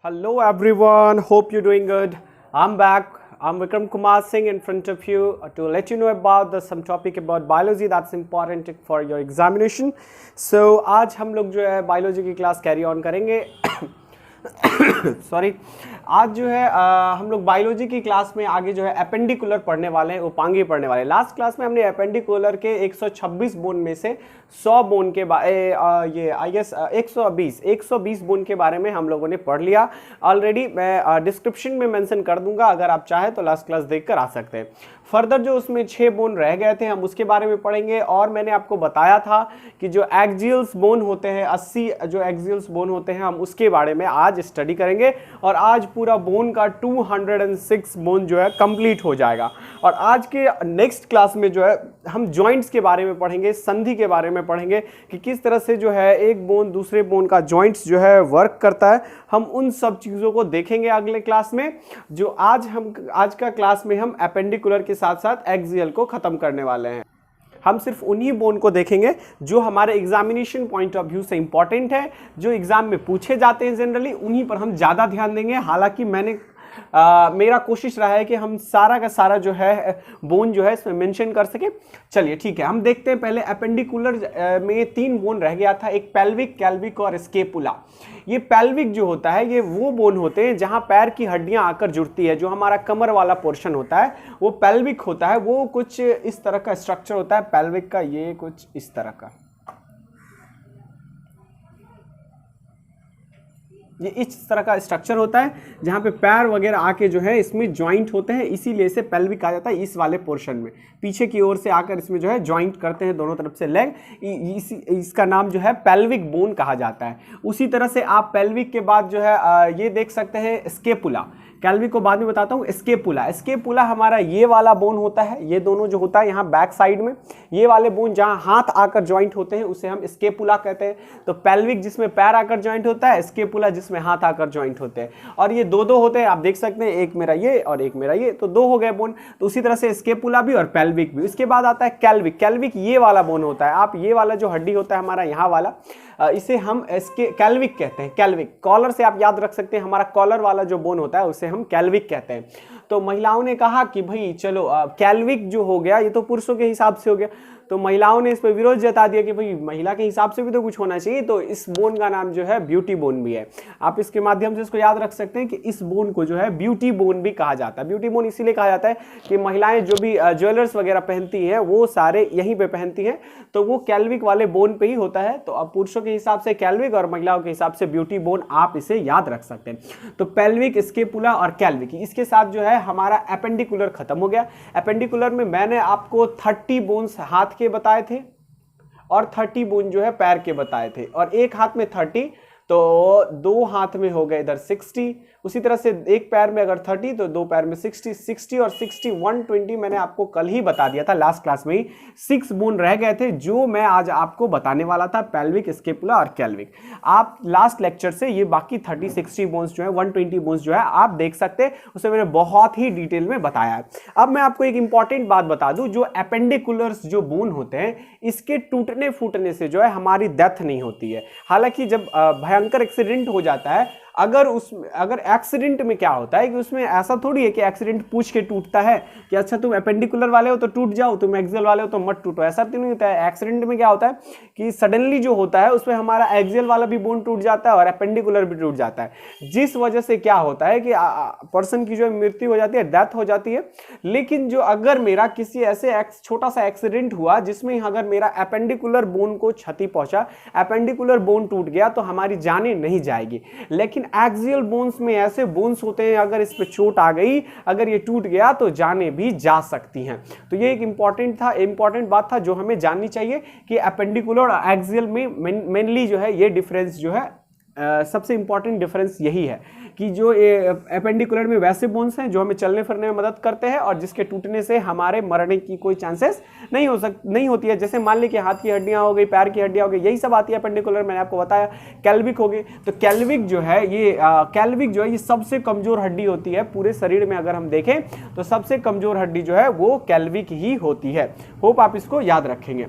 Hello everyone, hope you're doing good. I'm back. I'm Vikram Kumar Singh in front of you to let you know about some topic about biology that's important for your examination. So आज हम लोग जो है biology की class carry on करेंगे. Sorry आज जो है हम लोग बायोलॉजी की क्लास में आगे जो है एपेंडिकुलर पढ़ने वाले हैं, उपांगी पढ़ने वाले हैं. लास्ट क्लास में हमने एपेंडिकुलर के 126 बोन में से 100 बोन के ये आई गेस 120 बोन के बारे में हम लोगों ने पढ़ लिया ऑलरेडी. मैं डिस्क्रिप्शन में मेंशन कर दूंगा, अगर आप चाहे तो लास्ट क्लास देखकर आ सकते हैं. फर्दर जो उसमें 6 बोन रह गए थे हम उसके बारे में पढ़ेंगे. और मैंने आपको बताया था कि जो एक्सियल्स बोन होते हैं 80 जो एक्सियल्स बोन होते हैं हम उसके बारे में आज स्टडी करेंगे. और आज पूरा बोन का 206 बोन जो है कंप्लीट हो जाएगा. और आज के नेक्स्ट क्लास में जो है हम जॉइंट्स के बारे में पढ़ेंगे, संधि के बारे में पढ़ेंगे कि किस तरह से जो है एक बोन दूसरे बोन का जॉइंट्स जो है वर्क करता है. हम उन सब चीज़ों को देखेंगे अगले क्लास में. जो आज का क्लास में हम एपेंडिकुलर के साथ साथ एक्सियल को खत्म करने वाले हैं. हम सिर्फ उन्हीं बोन को देखेंगे जो हमारे एग्जामिनेशन पॉइंट ऑफ व्यू से इंपॉर्टेंट है, जो एग्जाम में पूछे जाते हैं जनरली, उन्हीं पर हम ज़्यादा ध्यान देंगे. हालांकि मेरा कोशिश रहा है कि हम सारा का सारा जो है बोन जो है इसमें मेंशन कर सके. चलिए ठीक है, हम देखते हैं. पहले एपेंडिकुलर में 3 बोन रह गया था, एक पेल्विक, कैल्विक और स्केपुला. ये पेल्विक जो होता है ये वो बोन होते हैं जहां पैर की हड्डियां आकर जुड़ती है. जो हमारा कमर वाला पोर्शन होता है वो पेल्विक होता है. वो कुछ इस तरह का स्ट्रक्चर होता है पेल्विक का, ये कुछ इस तरह का, ये इस तरह का स्ट्रक्चर होता है जहाँ पे पैर वगैरह आके जो है इसमें जॉइंट होते हैं. इसीलिए इसे पेल्विक कहा जाता है. इस वाले पोर्शन में पीछे की ओर से आकर इसमें जो है जॉइंट करते हैं दोनों तरफ से लेग. इसका नाम जो है पेल्विक बोन कहा जाता है. उसी तरह से आप पेल्विक के बाद जो है ये देख सकते हैं स्केपुला. कैल्विक को बाद में बताता हूँ. स्केपुला हमारा ये वाला बोन होता है. ये दोनों जो होता है यहाँ बैक साइड में, ये वाले बोन जहाँ हाथ आकर जॉइंट होते हैं उसे हम स्केपुला कहते हैं. तो पेल्विक जिसमें पैर आकर जॉइंट होता है, स्केपुला जिसमें हाथ आकर जॉइंट होते हैं. और ये दो होते हैं, आप देख सकते हैं, एक मेरा ये और एक मेरा ये, तो 2 हो गए बोन. तो उसी तरह से स्केपुला भी और पेल्विक भी. इसके बाद आता है कैल्विक ये वाला बोन होता है. आप ये वाला जो हड्डी होता है हमारा यहाँ वाला, इसे हम इसके कैल्विक कहते हैं. कैल्विक कॉलर से आप याद रख सकते हैं, हमारा कॉलर वाला जो बोन होता है उसे हम कैल्विक कहते हैं. तो महिलाओं ने कहा कि भाई चलो कैल्विक जो हो गया ये तो पुरुषों के हिसाब से हो गया. तो महिलाओं ने इस पर विरोध जता दिया कि भाई महिला के हिसाब से भी तो कुछ होना चाहिए. तो इस बोन का नाम जो है ब्यूटी बोन भी है. आप इसके माध्यम से इसको याद रख सकते हैं कि इस बोन को जो है ब्यूटी बोन भी कहा जाता है. ब्यूटी बोन इसीलिए कहा जाता है कि महिलाएं जो भी ज्वेलर्स वगैरह पहनती हैं वो सारे यहीं पे पहनती हैं, तो वो कैल्विक वाले बोन पे ही होता है. तो अब पुरुषों के हिसाब से कैल्विक और महिलाओं के हिसाब से ब्यूटी बोन, आप इसे याद रख सकते हैं. तो पेल्विक, स्केपुला और कैल्विक, इसके साथ जो है हमारा एपेंडिकुलर खत्म हो गया. एपेंडिकुलर में मैंने आपको 30 बोन्स हाथ के बताए थे और 30 बोन जो है पैर के बताए थे. और एक हाथ में 30 तो 2 हाथ में हो गए इधर 60. उसी तरह से एक पैर में अगर 30 तो 2 पैर में 60 और 60 120 मैंने आपको कल ही बता दिया था लास्ट क्लास में ही. 6 बोन रह गए थे जो मैं आज आपको बताने वाला था, पेल्विक, स्केपुला और कैल्विक. आप लास्ट लेक्चर से ये बाकी 30-60 बोन्स जो है 120 बोन्स जो है आप देख सकते हैं, उसे मैंने बहुत ही डिटेल में बताया है. अब मैं आपको एक इंपॉर्टेंट बात बता दूं, जो एपेंडिकुलर्स जो बोन होते हैं इसके टूटने फूटने से जो है हमारी डेथ नहीं होती है. हालांकि जब भयंकर एक्सीडेंट हो जाता है, अगर एक्सीडेंट में क्या होता है कि उसमें ऐसा थोड़ी है कि एक्सीडेंट पूछ के टूटता है कि अच्छा तुम एपेंडिकुलर वाले हो तो टूट जाओ, तुम एक्सियल वाले हो तो मत टूटो. ऐसा तो नहीं होता है. एक्सीडेंट में क्या होता है कि सडनली जो होता है उसमें हमारा एक्सियल वाला भी बोन टूट जाता है और एपेंडिकुलर भी टूट जाता है, जिस वजह से क्या होता है कि पर्सन की जो मृत्यु हो जाती है, डेथ हो जाती है. लेकिन जो अगर मेरा किसी ऐसे छोटा सा एक्सीडेंट हुआ जिसमें अगर मेरा एपेंडिकुलर बोन को क्षति पहुंचा, एपेंडिकुलर बोन टूट गया, तो हमारी जानें नहीं जाएगी. लेकिन एक्सियल बोन्स में ऐसे बोन्स होते हैं अगर इस पे चोट आ गई, अगर ये टूट गया तो जाने भी जा सकती हैं. तो ये एक इंपॉर्टेंट बात था जो हमें जाननी चाहिए कि एपेंडिकुलर और एक्सियल में मेनली जो है ये डिफरेंस जो है सबसे इंपॉर्टेंट डिफरेंस यही है कि जो एपेंडिकुलर में वैसे बोन्स हैं जो हमें चलने फिरने में मदद करते हैं और जिसके टूटने से हमारे मरने की कोई चांसेस नहीं होती है. जैसे मान ली कि हाथ की हड्डियां हो गई, पैर की हड्डियां हो गई, यही सब आती है एपेंडिकुलर. मैंने आपको बताया कैल्विक हो गई. तो कैल्विक जो है ये सबसे कमजोर हड्डी होती है पूरे शरीर में. अगर हम देखें तो सबसे कमजोर हड्डी जो है वो कैल्विक ही होती है. होप आप इसको याद रखेंगे.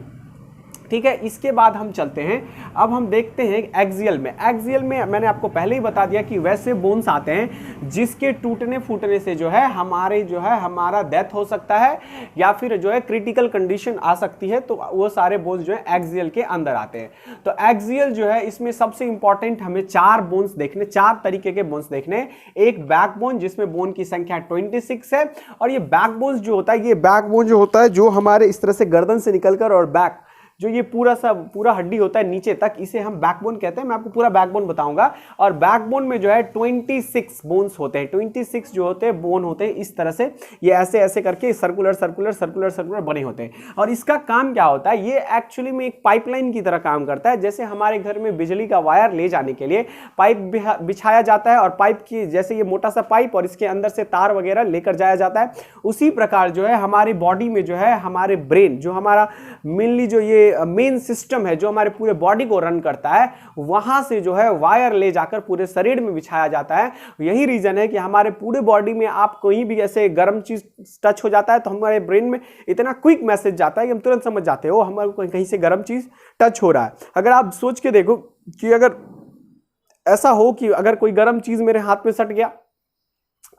ठीक है। इसके बाद हम चलते हैं, अब हम देखते हैं एक्सियल में। एक्सियल में मैंने आपको पहले ही बता दिया कि वैसे बोन्स आते हैं जिसके टूटने फूटने से जो है हमारा डेथ हो सकता है या फिर जो है क्रिटिकल कंडीशन आ सकती है, तो वो सारे बोन्स जो है एक्सियल के अंदर आते हैं। तो एक्सियल जो है इसमें सबसे इंपॉर्टेंट हमें 4 बोन्स देखने, 4 तरीके के बोन्स देखने। एक बैकबोन जिसमें बोन की संख्या 26 है, और ये बैकबोन जो होता है, ये बैकबोन जो होता है जो हमारे इस तरह से गर्दन से निकलकर और बैक जो ये पूरा हड्डी होता है नीचे तक, इसे हम बैकबोन कहते हैं। मैं आपको पूरा बैकबोन बताऊंगा। और बैकबोन में जो है 26 बोन्स होते हैं, 26 जो होते हैं बोन होते हैं इस तरह से, ये ऐसे ऐसे करके सर्कुलर बने होते हैं। और इसका काम क्या होता है, ये एक्चुअली में एक पाइपलाइन की तरह काम करता है। जैसे हमारे घर में बिजली का वायर ले जाने के लिए पाइप बिछाया जाता है, और पाइप की जैसे ये मोटा सा पाइप और इसके अंदर से तार वगैरह लेकर जाया जाता है, उसी प्रकार जो है हमारी बॉडी में जो है हमारे ब्रेन, जो हमारा मेनली जो ये मेन सिस्टम है जो हमारे पूरे बॉडी को रन करता है, वहां से जो है वायर ले जाकर पूरे शरीर में बिछाया जाता है। यही रीजन है कि हमारे पूरे बॉडी में आप कहीं भी ऐसे गर्म चीज टच हो जाता है तो हमारे ब्रेन में इतना क्विक मैसेज जाता है कि हम तुरंत समझ जाते हो हमारे को कहीं से गर्म चीज टच हो रहा है। अगर आप सोच के देखो कि अगर ऐसा हो कि अगर कोई गर्म चीज मेरे हाथ में सट गया,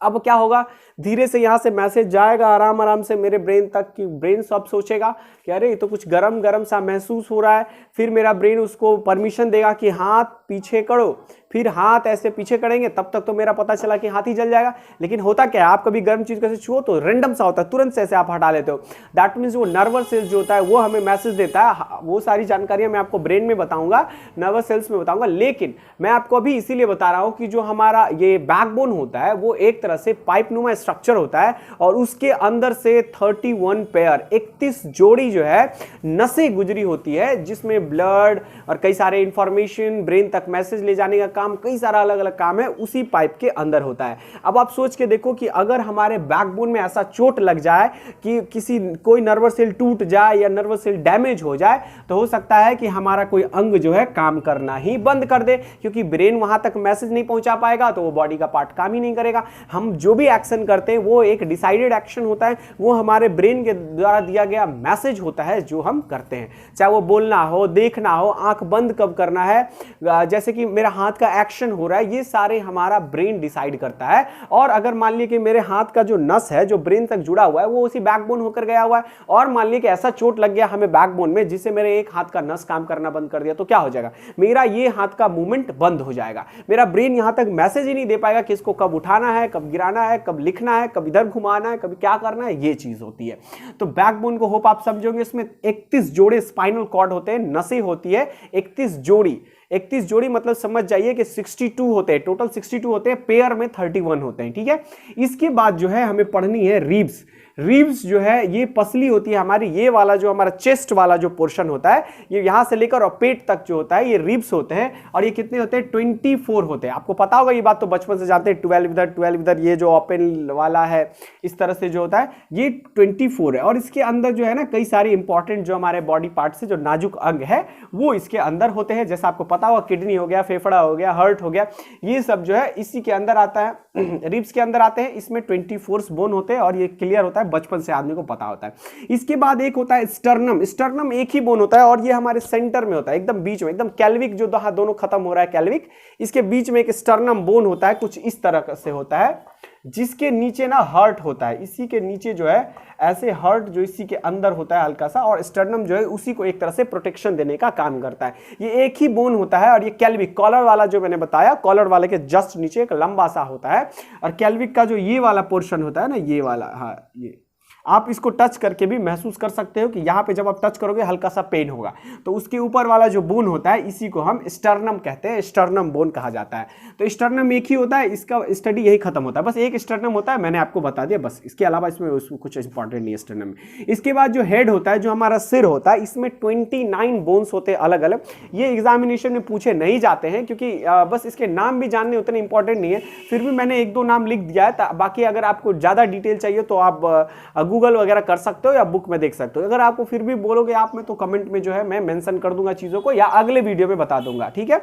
अब क्या होगा, धीरे से यहां से मैसेज जाएगा आराम आराम से मेरे ब्रेन तक, कि ब्रेन सब सोचेगा कि अरे ये तो कुछ गरम गरम सा महसूस हो रहा है। फिर मेरा ब्रेन उसको परमिशन देगा कि हाथ पीछे करो, फिर हाथ ऐसे पीछे करेंगे, तब तक तो मेरा पता चला कि हाथ ही जल जाएगा। लेकिन होता क्या है, आप कभी गर्म चीज कैसे छुओ तो रैंडम सा होता है, तुरंत से ऐसे आप हटा लेते हो। दैट मीन्स वो नर्वस सेल्स जो होता है वो हमें मैसेज देता है। वो सारी जानकारियां मैं आपको ब्रेन में बताऊंगा, नर्वस सेल्स में बताऊंगा, लेकिन मैं आपको अभी इसीलिए बता रहा हूं कि जो हमारा ये बैकबोन होता है वो एक तरह से पाइप नुमा स्ट्रक्चर होता है, और उसके अंदर से 31 पेयर 31 जोड़ी जो है नसें गुजरी होती है, जिसमें ब्लड और कई सारे इंफॉर्मेशन ब्रेन तक मैसेज ले जाने का काम, कई सारा अलग अलग काम है उसी पाइप के अंदर होता है। अब आप सोच के देखो कि अगर हमारे बैकबोन में ऐसा चोट लग जाए कि कोई नर्वस सेल टूट जाए या नर्वस सेल डैमेज हो जाए, तो हो सकता है कि हमारा कोई अंग जो है काम करना ही बंद कर दे, क्योंकि ब्रेन वहां तक मैसेज नहीं पहुंचा पाएगा तो वो बॉडी का पार्ट काम ही नहीं करेगा। हम जो भी एक्शन करते हैं वो एक डिसाइडेड एक्शन होता है, वो हमारे ब्रेन के द्वारा दिया गया मैसेज होता है जो हम करते हैं, चाहे वो बोलना हो, देखना हो, आंख बंद कब करना है, जैसे कि मेरा हाथ का एक्शन हो रहा है, ये सारे हमारा ब्रेन डिसाइड करता है। और अगर मान लीजिए कि मेरे हाथ का जो नस है जो ब्रेन तक जुड़ा हुआ है वो उसी बैकबोन होकर गया हुआ है, और मान लीजिए कि ऐसा चोट लग गया हमें बैकबोन में जिससे मेरे एक हाथ का नस काम करना बंद कर दिया, तो क्या हो जाएगा, मेरा ये हाथ का मूवमेंट बंद हो जाएगा। मेरा ब्रेन यहां तक मैसेज ही नहीं दे पाएगा कि इसको कब उठाना है, कब गिराना है, कब लिखना है, कब इधर घुमाना है, कभी क्या करना है, ये चीज होती है। तो बैकबोन को होप आप समझोगे, इसमें 31 जोड़े स्पाइनल कॉर्ड होते हैं, नसें होती है 31 जोड़ी मतलब समझ जाइए कि 62 होते हैं, टोटल 62 होते हैं, पेयर में 31 होते हैं, ठीक है। इसके बाद जो है हमें पढ़नी है रिब्स जो है ये पसली होती है हमारी, ये वाला जो हमारा चेस्ट वाला जो पोर्शन होता है, ये यहां से लेकर और पेट तक जो होता है ये रिब्स होते हैं, और ये कितने होते हैं 24 होते हैं। आपको पता होगा ये बात, तो बचपन से जानते हैं, 12 इधर ये जो ओपन वाला है इस तरह से जो होता है ये 24 है। और इसके अंदर जो है ना कई सारी इंपॉर्टेंट जो हमारे बॉडी पार्ट से जो नाजुक अंग है वो इसके अंदर होते हैं, जैसा आपको पता होगा किडनी हो गया, फेफड़ा हो गया, हार्ट हो गया, ये सब जो है इसी के अंदर आता है, रिब्स के अंदर आते हैं। इसमें 24 बोन होते हैं और ये क्लियर होता है, बचपन से आदमी को पता होता है। इसके बाद एक होता है स्टर्नम एक ही बोन होता है, और ये हमारे सेंटर में होता है, एकदम बीच में, एकदम कैल्विक जो दोनों खत्म हो रहा है कैल्विक, इसके बीच में एक स्टर्नम बोन होता है, कुछ इस तरह से होता है, जिसके नीचे ना हार्ट होता है, इसी के नीचे जो है ऐसे हार्ट जो इसी के अंदर होता है हल्का सा, और स्टर्नम जो है उसी को एक तरह से प्रोटेक्शन देने का काम करता है। ये एक ही बोन होता है, और ये कैल्विक कॉलर वाला जो मैंने बताया, कॉलर वाले के जस्ट नीचे एक लंबा सा होता है, और कैल्विक का जो ये वाला पोर्शन होता है ना, ये वाला, हाँ ये आप इसको टच करके भी महसूस कर सकते हो कि यहाँ पे जब आप टच करोगे हल्का सा पेन होगा, तो उसके ऊपर वाला जो बोन होता है इसी को हम स्टर्नम कहते हैं, स्टर्नम बोन कहा जाता है। तो स्टर्नम एक ही होता है, इसका स्टडी यही खत्म होता है, बस एक स्टर्नम होता है, मैंने आपको बता दिया बस, इसके अलावा इसमें कुछ इंपॉर्टेंट नहीं है स्टर्नम में। इसके बाद जो हेड होता है, जो हमारा सिर होता है, इसमें 29 बोन्स होते हैं अलग अलग। ये एग्जामिनेशन में पूछे नहीं जाते हैं क्योंकि बस इसके नाम भी जानने उतने इंपॉर्टेंट नहीं है, फिर भी मैंने 1-2 नाम लिख दिया है, बाकी अगर आपको ज़्यादा डिटेल चाहिए तो आप गूगल वगैरह कर सकते हो या बुक में देख सकते हो। अगर आपको फिर भी बोलोगे आप में तो कमेंट में जो है मैं मेंशन कर दूंगा चीजों को, या अगले वीडियो में बता दूंगा, ठीक है।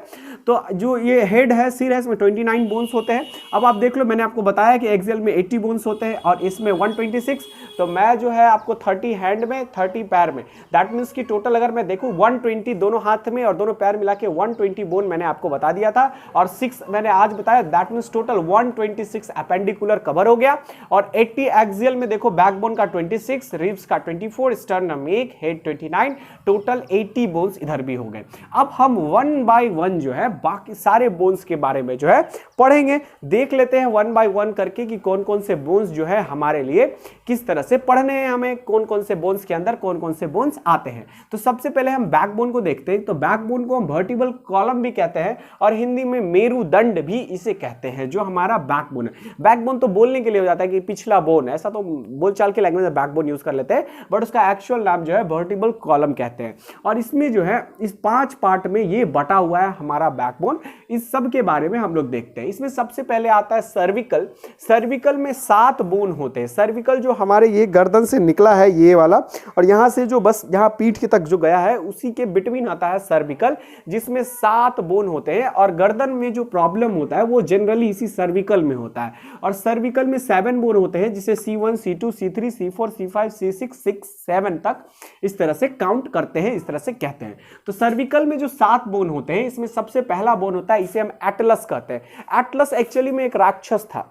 तो जो ये हेड है, सिर है, इसमें 29 बोन्स होते हैं। अब आप देख लो, मैंने आपको बताया कि एक्सेल में 80 बोन्स होते हैं और इसमें 126, तो मैं जो है आपको 30 हैंड में 30 पैर में, दैट मीन्स कि टोटल अगर मैं देखूं 120 दोनों हाथ में और दोनों पैर मिला के 120 बोन मैंने आपको बता दिया था, और 6 मैंने आज बताया, that means total 126 appendicular cover हो गया। और 80 एक्सियल में देखो बैकबोन का 26, रिब्स का 24, स्टर्नम 1, हेड 29, टोटल 80 बोन्स इधर भी हो गए। अब हम 1 बाय 1 जो है बाकी सारे बोन्स के बारे में जो है पढ़ेंगे, देख लेते हैं 1 बाय 1 करके कि कौन कौन से बोन्स जो है हमारे लिए किस तरह से पढ़ने हैं, हमें कौन कौन से बोन्स के अंदर कौन कौन से बोन्स आते हैं। तो सबसे पहले हम बैकबोन को देखते हैं। तो बैकबोन को हम वर्टिबल कॉलम भी कहते हैं और हिंदी में मेरुदंड भी इसे कहते हैं, जो हमारा बैकबोन है। बैकबोन तो बोलने के लिए हो जाता है कि पिछला बोन, ऐसा तो बोलचाल के लैंग्वेज में बैकबोन यूज कर लेते हैं, बट उसका एक्चुअल नाम जो है वर्टिबल कॉलम कहते हैं। और इसमें जो है इस 5 पार्ट में ये बटा हुआ है हमारा बैकबोन। इस सब के बारे में हम लोग देखते हैं। इसमें सबसे पहले आता है सर्विकल। सर्विकल में 7 बोन होते हैं। सर्विकल जो हमारे ये गर्दन से निकला है ये वाला, और यहां से जो बस यहाँ पीठ के तक जो गया है उसी के बिटवीन आता है सर्विकल, जिसमें 7 बोन होते हैं। और गर्दन में जो प्रॉब्लम होता है वो जनरली इसी सर्विकल में होता है। और सर्विकल में 7 बोन होते हैं, जिसे C1, C2, C3, C4, C5, C6, 6, 7 तक इस तरह से काउंट करते हैं, इस तरह से कहते हैं। तो सर्विकल में जो 7 बोन होते हैं, इसमें सबसे पहला बोन होता है, इसे हम एटलस कहते हैं। एटलस एक्चुअली में एक राक्षस था।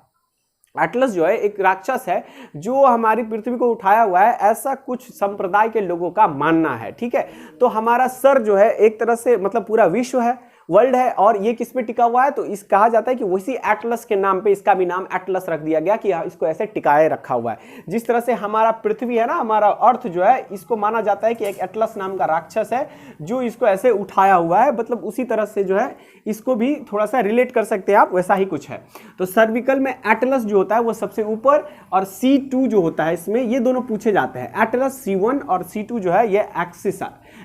एटलस जो है एक राक्षस है जो हमारी पृथ्वी को उठाया हुआ है, ऐसा कुछ संप्रदाय के लोगों का मानना है, ठीक है। तो हमारा सर जो है एक तरह से मतलब पूरा विश्व है, वर्ल्ड है, और ये किस पे टिका हुआ है, तो इस कहा जाता है कि उसी एटलस के नाम पे इसका भी नाम एटलस रख दिया गया कि इसको ऐसे टिकाए रखा हुआ है। जिस तरह से हमारा पृथ्वी है ना, हमारा अर्थ जो है, इसको माना जाता है कि एक एटलस नाम का राक्षस है जो इसको ऐसे उठाया हुआ है, मतलब उसी तरह से जो है इसको भी थोड़ा सा रिलेट कर सकते हैं आप, वैसा ही कुछ है। तो सर्विकल में एटलस जो होता है वो सबसे ऊपर, और C2 जो होता है इसमें, ये दोनों पूछे जाते हैं। एटलस C1 और C2 जो है ये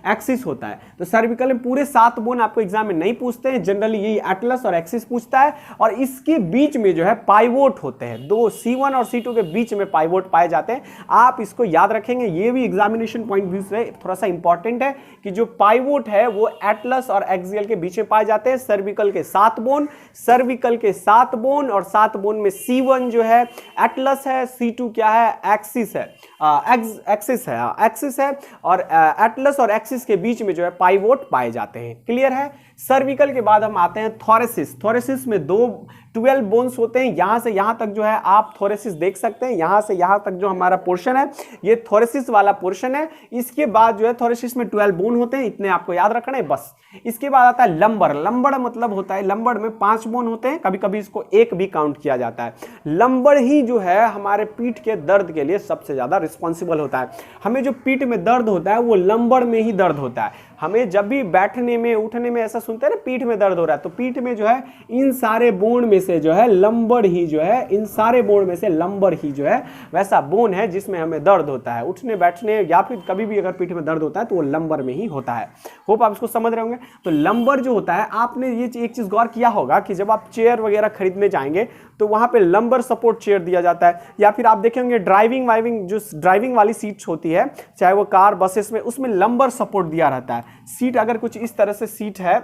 एक्सिस होता है। तो सर्विकल में पूरे 7 बोन आपको एग्जाम में नहीं पूछते हैं, जनरली यही एटलस और एक्सिस पूछता है। और इसके बीच में जो है पाइवोट होते हैं, दो C1 और C2 के बीच में पाइवोट पाए जाते हैं। आप इसको याद रखेंगे, ये भी एग्जामिनेशन पॉइंट व्यू से थोड़ा सा इंपॉर्टेंट है कि जो पाइवोट है वो एटलस और एक्सियल के बीच में पाए जाते हैं। सर्विकल के 7 बोन, सर्विकल के 7 बोन, और 7 बोन में C1 जो है एटलस है, C2 क्या है, एक्सिस है, एक्सिस है, और एटलस और एक्सिस के बीच में जो है पाइवोट पाए जाते हैं। क्लियर है। सर्विकल के बाद हम आते हैं थोरेसिस। थोरेसिस में 12 बोन्स होते हैं। यहां से यहां तक जो है आप थोरेसिस देख सकते हैं, यहां से यहां तक जो हमारा पोर्शन है ये थोरेसिस वाला पोर्शन है। इसके बाद जो है थोरेसिस में 12 बोन होते हैं, इतने आपको याद रखना है बस। इसके बाद आता है लंबर। लंबर मतलब होता है, लंबर में 5 बोन होते हैं, कभी कभी इसको 1 भी काउंट किया जाता है। लंबर ही जो है हमारे पीठ के दर्द के लिए सबसे ज्यादा रिस्पॉन्सिबल होता है। हमें जो पीठ में दर्द होता है वो लंबर में ही दर्द होता है। हमें जब भी बैठने में उठने में ऐसा सुनते हैं ना पीठ में दर्द हो रहा है, तो पीठ में जो है इन सारे बोन में से जो है लंबर ही जो है, इन सारे बोन में से लंबर ही जो है वैसा बोन है जिसमें हमें दर्द होता है उठने बैठने, या फिर कभी भी अगर पीठ में दर्द होता है तो वो लंबर में ही होता है। होप आप इसको समझ रहे होंगे। तो लंबर जो होता है, आपने ये एक चीज गौर किया होगा कि जब आप चेयर वगैरह खरीदने जाएंगे तो वहां पे लंबर सपोर्ट चेयर दिया जाता है, या फिर आप देखेंगे ड्राइविंग वाली सीट्स होती है, चाहे वो कार बसेस में, उसमें लंबर सपोर्ट दिया रहता है। सीट अगर कुछ इस तरह से सीट है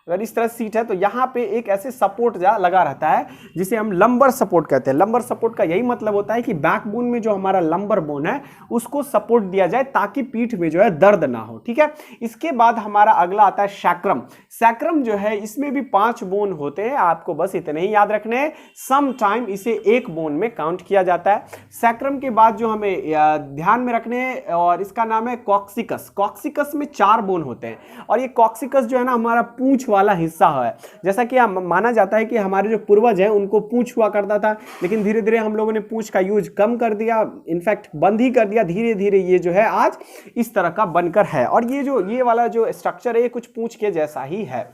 अगर इस तरह सीट है तो यहाँ पे एक ऐसे सपोर्ट लगा रहता है जिसे हम लंबर सपोर्ट कहते हैं। लंबर सपोर्ट का यही मतलब होता है कि बैकबोन में जो हमारा लंबर बोन है उसको सपोर्ट दिया जाए ताकि पीठ में जो है दर्द ना हो, ठीक है। इसके बाद हमारा अगला आता है सैक्रम। सैक्रम जो है इसमें भी 5 बोन होते हैं, आपको बस इतने ही याद रखने हैं। सम टाइम इसे 1 बोन में काउंट किया जाता है। सैक्रम के बाद जो हमें ध्यान में रखने हैं, और इसका नाम है कॉक्सिकस। कॉक्सिकस में 4 बोन होते हैं, और ये कॉक्सिकस जो है ना हमारा पूंछ वाला हिस्सा है। जैसा कि माना जाता है कि हमारे जो पूर्वज हैं उनको पूंछ हुआ करता था, लेकिन धीरे धीरे हम लोगों ने पूंछ का यूज कम कर दिया, इनफैक्ट बंद ही कर दिया। धीरे धीरे ये जो है आज इस तरह का बनकर है, और ये वाला जो स्ट्रक्चर है ये कुछ पूंछ के जैसा ही है।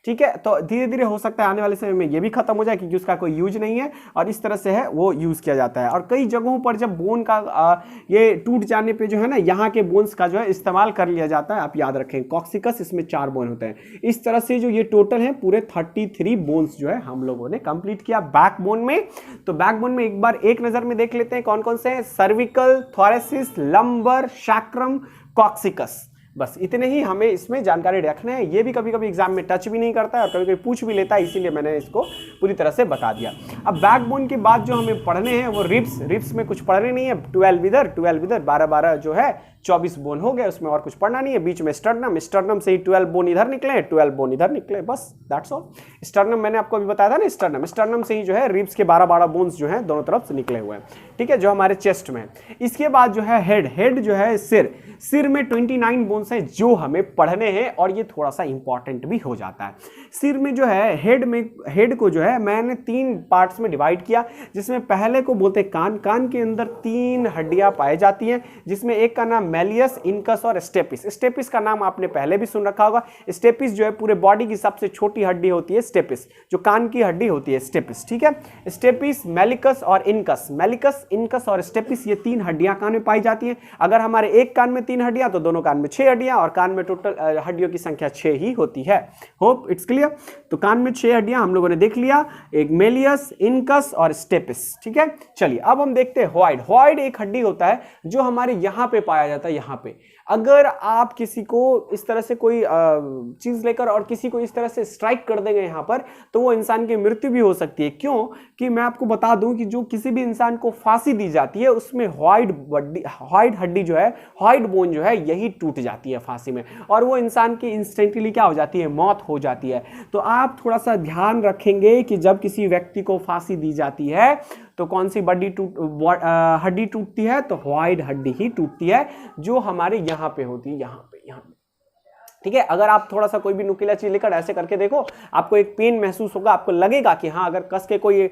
ठीक है। तो धीरे धीरे हो सकता है आने वाले समय में ये भी खत्म हो जाए, क्योंकि उसका कोई यूज नहीं है और इस तरह से है वो यूज किया जाता है। और कई जगहों पर जब बोन का ये टूट जाने पे जो है ना, यहाँ के बोन्स का जो है इस्तेमाल कर लिया जाता है। आप याद रखें, कॉक्सिकस, इसमें 4 बोन होते हैं। इस तरह से जो ये टोटल है पूरे 33 बोन्स जो है हम लोगों ने कंप्लीट किया बैकबोन में। तो बैकबोन में एक बार एक नजर में देख लेते हैं कौन कौन से हैं। सर्विकल, थोरेसिस, लंबर, सैक्रम, कॉक्सिकस, बस इतने ही हमें इसमें जानकारी रखना है। ये भी कभी कभी एग्जाम में टच भी नहीं करता है और कभी कभी पूछ भी लेता है, इसीलिए मैंने इसको पूरी तरह से बता दिया। अब बैकबोन के बाद जो हमें पढ़ने हैं वो रिब्स। रिब्स में कुछ पढ़ने नहीं है। 12 इधर 12 जो है 24 बोन हो गए, उसमें और कुछ पढ़ना नहीं है। बीच में स्टर्नम, स्टर्नम से ही 12 बोन इधर निकले, 12 बोन इधर निकले, बस दैट्स ऑल। स्टर्नम मैंने आपको अभी बताया था ना, स्टर्नम से ही जो है रिब्स के 12 बोन्स जो हैं दोनों तरफ से निकले हुए हैं, ठीक है, जो हमारे चेस्ट में है। इसके बाद जो है हेड जो है सिर में 29 बोन्स हैं जो हमें पढ़ने हैं, और ये थोड़ा सा इंपॉर्टेंट भी हो जाता है। सिर में जो है हेड को जो है मैंने 3 पार्ट्स में डिवाइड किया, जिसमें पहले को बोलते हैं कान। कान के अंदर 3 हड्डियां पाई जाती हैं, जिसमें एक का नाम मेलियस, इनकस और स्टेपिस। स्टेपिस का नाम आपने पहले भी सुन रखा होगा। स्टेपिस जो है पूरे बॉडी की सबसे छोटी हड्डी होती है स्टेपिस, जो कान की हड्डी होती है स्टेपिस, ठीक है। स्टेपिस, मेलिकस और इनकस, मेलिकस, इनकस और स्टेपिस, ये 3 हड्डियां कान में पाई जाती हैं। अगर हमारे एक कान में 3 हड्डियां तो दोनों कान में 6 हड्डियां, और कान में टोटल हड्डियों की संख्या 6 ही होती है। Hope it's clear. तो कान में 6 हड्डियां हम लोगों ने देख लिया, एक मेलियस, इनकस और स्टेपिस, ठीक है। चलिए अब हम देखते हैं हॉइड। हॉइड एक हड्डी होता है जो हमारे यहां पे पाया जाता है, यहां पे। अगर आप किसी को इस तरह से कोई चीज लेकर और किसी को इस तरह से स्ट्राइक कर देंगे यहां पर, तो वो इंसान की मृत्यु भी हो सकती है। क्यों कि मैं आपको बता दूं कि जो किसी भी इंसान को फांसी दी जाती है उसमें हॉइड हड्डी जो है, हॉइड बोन जो है, यही टूट जाती है फांसी में, और वो इंसान की इंस्टेंटली क्या हो जाती है, मौत हो जाती है। तो आप थोड़ा सा ध्यान रखेंगे कि जब किसी व्यक्ति को फांसी दी जाती है तो कौन सी हड्डी टूटती है, तो हॉइड हड्डी ही टूटती है, जो हमारे यहां पे होती है, यहां पे, ठीक है। अगर आप थोड़ा सा कोई भी नुकीला चीज लेकर ऐसे करके देखो, आपको एक पेन महसूस होगा, आपको लगेगा कि हाँ अगर कस के कोई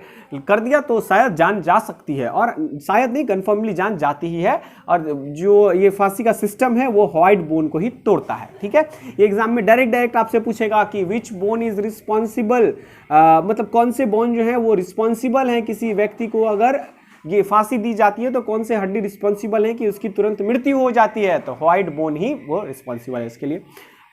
कर दिया तो शायद जान जा सकती है, और शायद नहीं, कंफर्मली जान जाती ही है। और जो ये फांसी का सिस्टम है वो हॉइड बोन को ही तोड़ता है, ठीक है। ये एग्जाम में डायरेक्ट आपसे पूछेगा कि विच बोन इज रिस्पॉन्सिबल, मतलब कौन से बोन जो है वो रिस्पॉन्सिबल है किसी व्यक्ति को अगर ये फांसी दी जाती है, तो कौन से हड्डी रिस्पॉन्सिबल है कि उसकी तुरंत मृत्यु हो जाती है, तो हॉइड बोन ही वो रिस्पॉन्सिबल है इसके लिए।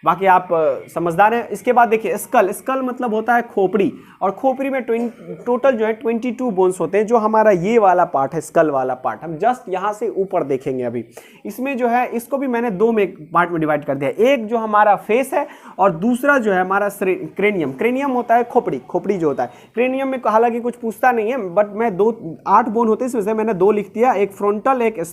बाकी आप समझदार हैं। इसके बाद देखिए स्कल मतलब होता है खोपड़ी, और खोपड़ी में टोटल जो है 22 बोन्स होते हैं, जो हमारा ये वाला पार्ट है, स्कल वाला पार्ट। हम जस्ट यहाँ से ऊपर देखेंगे अभी। इसमें जो है इसको भी मैंने 2 पार्ट में डिवाइड कर दिया, एक जो हमारा फेस है और दूसरा जो है हमारा क्रेनियम। क्रेनियम होता है खोपड़ी जो होता है। क्रेनियम में हालांकि कुछ पूछता नहीं है, बट मैं 8 बोन होते हैं, इसमें से मैंने 2 लिख दिया, एक फ्रंटल, एक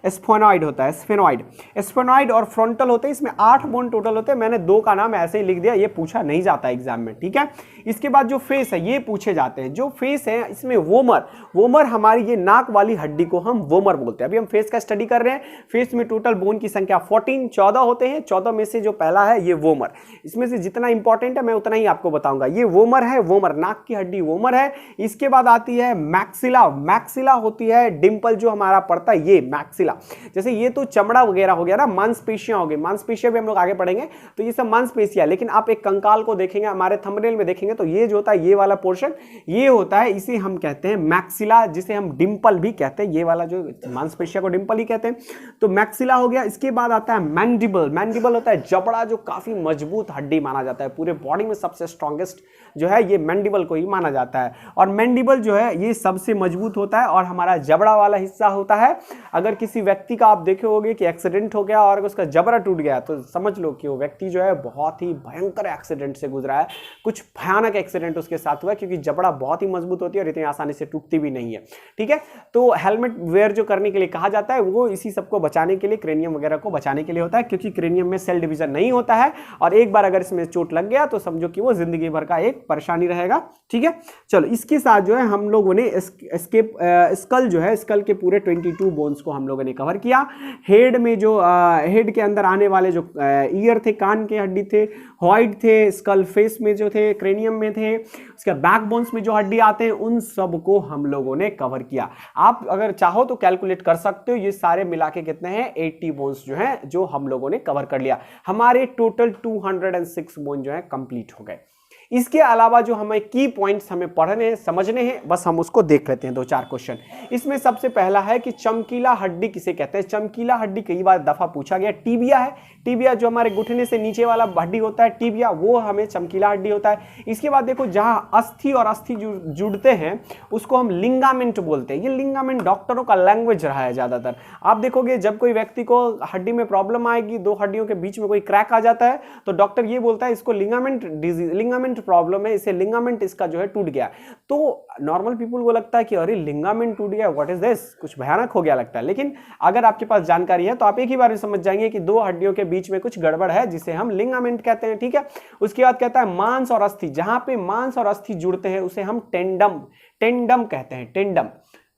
स्फेनॉइड होता है, स्फेनॉइड और फ्रंटल होते हैं। इसमें 8 बोन टोटल होते हैं, मैंने 2 का नाम ऐसे ही लिख दिया, ये पूछा नहीं जाता एग्जाम में, ठीक है। इसके बाद जो फेस है ये पूछे जाते हैं। जो फेस है इसमें वोमर हमारी ये नाक वाली हड्डी को हम वोमर बोलते हैं। अभी हम फेस का स्टडी कर रहे हैं। फेस में टोटल बोन की संख्या 14 होते हैं। 14 में से जो पहला है ये वोमर, इसमें से जितना इंपॉर्टेंट है मैं उतना ही आपको बताऊंगा। ये वोमर है, वोमर नाक की हड्डी वोमर है। इसके बाद आती है मैक्सिला होती है, डिंपल जो हमारा पड़ता है ये मैक्सिला। जैसे ये तो चमड़ा वगैरह हो गया ना, मांसपेशियां हो गई, मांसपेशियां भी हम लोग आगे पढ़ेंगे, तो ये सब मांसपेशियां। लेकिन आप एक कंकाल को देखेंगे, हमारे थंबनेल में देखेंगे, तो ये जो होता है ये वाला पोर्शन ये होता है, इसे हम कहते हैं मैक्सिला, जिसे हम डिंपल भी कहते हैं। ये वाला जो मांसपेशिया को डिंपल ही कहते हैं, तो मैक्सिला हो गया। इसके बाद आता है मैंडिबल होता है जबड़ा, जो काफी मजबूत हड्डी माना जाता है। पूरे बॉडी में सबसे स्ट्रॉन्गेस्ट जो है ये मैंडिबल को ही माना जाता है, और मैंडिबल जो है ये सबसे मजबूत होता है और हमारा जबड़ा वाला हिस्सा होता है। अगर किसी व्यक्ति का आप देखे होंगे कि एक्सीडेंट हो गया और उसका जबड़ा टूट गया, तो समझ लो कि वो व्यक्ति जो है बहुत ही भयंकर एक्सीडेंट से गुजरा है, कुछ भयानक एक्सीडेंट उसके साथ हुआ है, क्योंकि जबड़ा बहुत ही मजबूत होती है और इतनी आसानी से टूटती भी नहीं है, ठीक है। तो हेलमेट वेयर जो करने के लिए कहा जाता है वो इसी सबको बचाने के लिए, क्रेनियम वगैरह को बचाने के लिए होता है, क्योंकि क्रेनियम में सेल डिवीजन नहीं होता है, और एक बार अगर इसमें चोट लग गया तो समझो कि वो जिंदगी भर का एक परेशानी रहेगा, ठीक है। चलो इसके साथ जो है हम लोगों ने स्कल जो है, स्कल के पूरे 22 बोन्स को हम लोगों ने कवर किया। हेड में जो हेड के अंदर आने वाले जो ईयर थे, कान के हड्डी थे, हॉइड थे, स्कल फेस में जो थे, क्रेनियम में थे, उसके बैक बोन्स में जो हड्डी आते हैं, उन सब को हम लोगों ने कवर किया। आप अगर चाहो तो कैलकुलेट कर सकते हो, ये सारे मिला के कितने हैं, 80 बोन्स जो हैं, जो हम लोगों ने कवर कर लिया। हमारे टोटल 206 बोन जो है कंप्लीट हो गए। इसके अलावा जो हमें की पॉइंट्स हमें पढ़ने हैं, समझने हैं, बस हम उसको देख लेते हैं 2-4 क्वेश्चन। इसमें सबसे पहला है कि चमकीला हड्डी किसे कहते हैं। चमकीला हड्डी कई बार दफा पूछा गया। टीबिया है, टीबिया जो हमारे घुटने से नीचे वाला हड्डी होता है टीबिया, वो हमें चमकीला हड्डी होता है। इसके बाद देखो जहां अस्थि और अस्थि जुड़ते हैं उसको हम लिंगामेंट बोलते हैं। ये लिंगामेंट डॉक्टरों का लैंग्वेज रहा है ज्यादातर। आप देखोगे जब कोई व्यक्ति को हड्डी में प्रॉब्लम आएगी, दो हड्डियों के बीच में कोई क्रैक आ जाता है, तो डॉक्टर ये बोलता है इसको लिंगामेंट डिजीज, लिंगामेंट प्रॉब्लम है, इसे लिंगामेंट इसका जो है टूट गया। तो नॉर्मल पीपल को लगता है कि अरे लिंगामेंट टूट गया, व्हाट इज दिस, कुछ भयानक हो गया लगता है। लेकिन अगर आपके पास जानकारी है तो आप एक ही बार में समझ जाएंगे कि दो हड्डियों के बीच में कुछ गड़बड़ है, जिसे हम लिंगामेंट कहते हैं। ठीक है, उसके बाद कहता है मांस और अस्थि, जहां पे मांस और अस्थि जुड़ते हैं उसे हम टेंडम, टेंडम कहते हैं। टेंडम,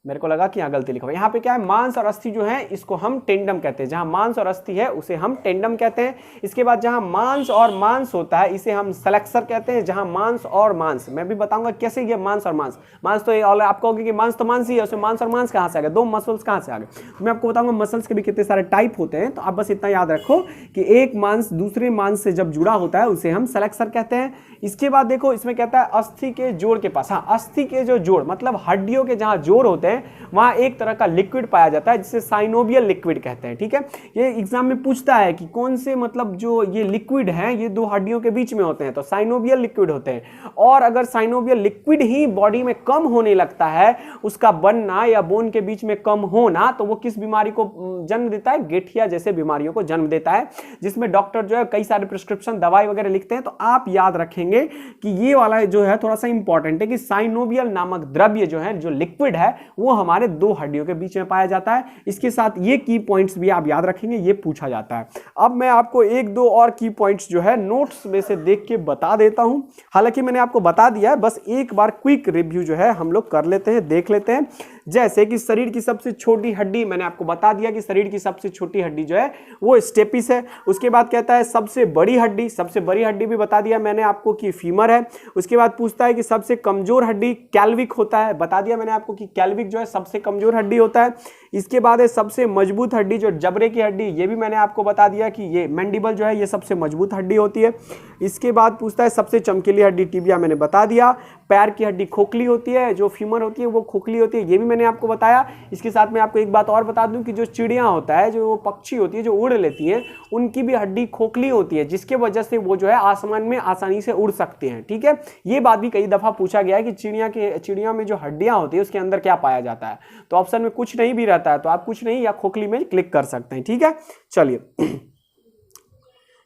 मेरे को लगा कि यहां गलती लिखा हुआ है। यहाँ पे क्या है, मांस और अस्थि जो है इसको हम टेंडम कहते हैं। जहां मांस और अस्थि है उसे हम टेंडम कहते हैं। इसके बाद जहां मांस और मांस होता है इसे हम फ्लेक्सर कहते हैं। जहां मांस और मांस, मैं भी बताऊंगा कैसे ये मांस और मांस, मांस तो आप कहोगे कि मांस तो मांस ही है, उसमें मांस और मांस कहां से आ गए, दो मसल्स कहां से आ गए। तो मैं आपको बताऊंगा मसल्स के भी कितने सारे टाइप होते हैं। तो आप बस इतना याद रखो कि एक मांस दूसरे मांस से जब जुड़ा होता है उसे हम फ्लेक्सर कहते हैं। इसके बाद देखो इसमें कहता है अस्थि के जोड़ के पास, हाँ अस्थि के जो जोड़ मतलब हड्डियों के जहां जोड़ होते हैं वहां एक तरह का लिक्विड पाया जाता है जिसे साइनोवियल लिक्विड कहते हैं। ठीक है, ये एग्जाम में पूछता है कि कौन से मतलब जो ये लिक्विड है ये दो हड्डियों के बीच में होते हैं, तो साइनोवियल लिक्विड होते हैं। और अगर साइनोवियल लिक्विड ही बॉडी में कम होने लगता है, उसका बनना या बोन के बीच में कम होना, तो वो किस बीमारी को जन्म देता है, गठिया जैसे बीमारियों को जन्म देता है, जिसमें डॉक्टर जो है कई सारे प्रिस्क्रिप्शन दवाई वगैरह लिखते हैं। तो आप याद रखेंगे कि ये वाला जो है थोड़ा सा इंपॉर्टेंट है कि साइनोवियल नामक द्रव्य जो है, जो लिक्विड है, वो हमारे दो हड्डियों के बीच में पाया जाता है। इसके साथ ये की पॉइंट्स भी आप याद रखेंगे, ये पूछा जाता है। अब मैं आपको एक दो और की पॉइंट्स जो है नोट्स में से देख के बता देता हूं। हालांकि मैंने आपको बता दिया है, बस एक बार क्विक रिव्यू जो है हम लोग कर लेते हैं, देख लेते हैं। जैसे कि शरीर की सबसे छोटी हड्डी, मैंने आपको बता दिया कि शरीर की सबसे छोटी हड्डी जो है वो स्टेपिस है। उसके बाद कहता है सबसे बड़ी हड्डी, सबसे बड़ी हड्डी भी बता दिया मैंने आपको कि फीमर है। उसके बाद पूछता है कि सबसे कमजोर हड्डी कैल्विक होता है, बता दिया मैंने आपको कि कैल्विक जो है सबसे कमजोर हड्डी होता है। इसके बाद है सबसे मजबूत हड्डी जो जबड़े की हड्डी, ये भी मैंने आपको बता दिया कि ये मैंडिबल जो है ये सबसे मजबूत हड्डी होती है। इसके बाद पूछता है सबसे चमकीली हड्डी टिबिया, मैंने बता दिया। पैर की हड्डी खोखली होती है, जो फीमर होती है वो खोखली होती है, ये भी मैंने आपको बताया। इसके साथ में आपको एक बात और बता दूं कि जो चिड़िया होता है, जो पक्षी होती है जो उड़ लेती हैं, उनकी भी हड्डी खोखली होती है, जिसके वजह से वो जो है आसमान में आसानी से उड़ सकते हैं। ठीक है, ये बात भी कई दफा पूछा गया है कि चिड़िया में जो हड्डियां होती है उसके अंदर क्या पाया जाता है। तो ऑप्शन में कुछ नहीं भी रहता है तो आप कुछ नहीं या खोखली में क्लिक कर सकते हैं। ठीक है, चलिए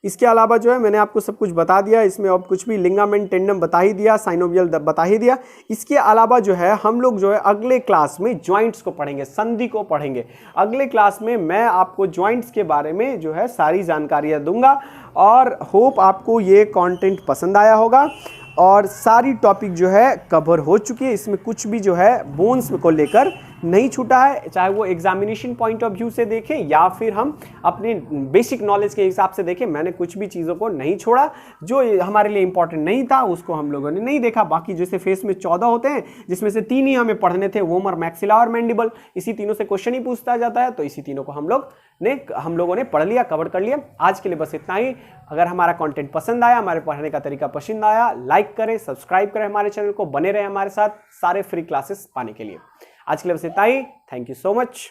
इसके अलावा जो है मैंने आपको सब कुछ बता दिया, इसमें अब कुछ भी लिंगामेंट टेंडम बता ही दिया, साइनोवियल बता ही दिया। इसके अलावा जो है हम लोग जो है अगले क्लास में जॉइंट्स को पढ़ेंगे, संधि को पढ़ेंगे। अगले क्लास में मैं आपको जॉइंट्स के बारे में जो है सारी जानकारियाँ दूंगा और होप आपको ये कंटेंट पसंद आया होगा और सारी टॉपिक जो है कवर हो चुकी है। इसमें कुछ भी जो है बोन्स को लेकर नहीं छूटा है, चाहे वो एग्जामिनेशन पॉइंट ऑफ व्यू से देखें या फिर हम अपने बेसिक नॉलेज के हिसाब से देखें। मैंने कुछ भी चीज़ों को नहीं छोड़ा, जो हमारे लिए इंपॉर्टेंट नहीं था उसको हम लोगों ने नहीं देखा। बाकी जैसे फेस में 14 होते हैं जिसमें से 3 ही हमें पढ़ने थे, वोमर, मैक्सिला और मैंडिबल। इसी तीनों से क्वेश्चन ही पूछता जाता है, तो इसी तीनों को हम लोगों ने पढ़ लिया, कवर कर लिया। आज के लिए बस इतना ही। अगर हमारा कंटेंट पसंद आया, हमारे पढ़ने का तरीका पसंद आया, लाइक करें, सब्सक्राइब करें हमारे चैनल को, बने रहे हमारे साथ सारे फ्री क्लासेस पाने के लिए। आज के लिए बस इतना ही। Thank you so much.